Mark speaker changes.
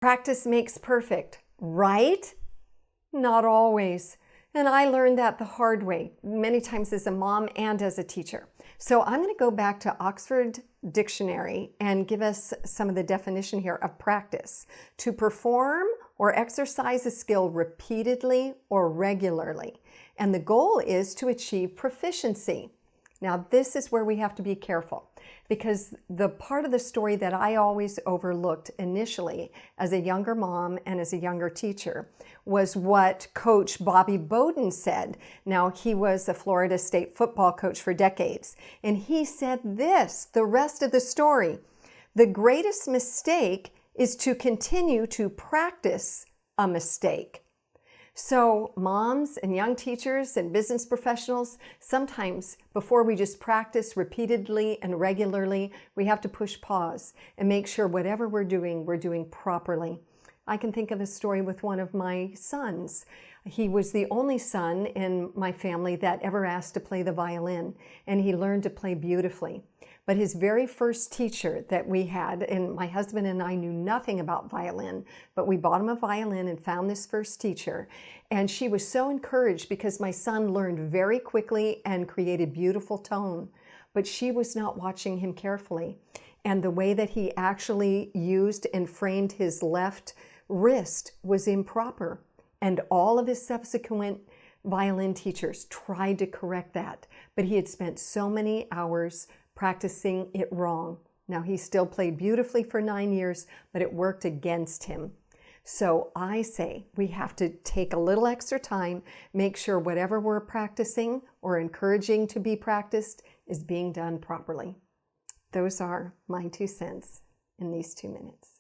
Speaker 1: Practice makes perfect, right? Not always. And I learned that the hard way, many times as a mom and as a teacher. So I'm going to go back to Oxford Dictionary and give us some of the definition here of practice. To perform or exercise a skill repeatedly or regularly. And the goal is to achieve proficiency. Now, this is where we have to be careful, because the part of the story that I always overlooked initially as a younger mom and as a younger teacher was what Coach Bobby Bowden said. Now, he was a Florida State football coach for decades, and he said this, the rest of the story: the greatest mistake is to continue to practice a mistake. So moms and young teachers and business professionals, sometimes before we just practice repeatedly and regularly, we have to push pause and make sure whatever we're doing properly. I can think of a story with one of my sons. He was the only son in my family that ever asked to play the violin, and he learned to play beautifully. But his very first teacher that we had, and my husband and I knew nothing about violin, but we bought him a violin and found this first teacher. And she was so encouraged because my son learned very quickly and created beautiful tone. But she was not watching him carefully. And the way that he actually used and framed his left wrist was improper. And all of his subsequent violin teachers tried to correct that. But he had spent so many hours practicing it wrong. Now, he still played beautifully for 9 years, but it worked against him. So I say we have to take a little extra time, make sure whatever we're practicing or encouraging to be practiced is being done properly. Those are my 2 cents in these 2 minutes.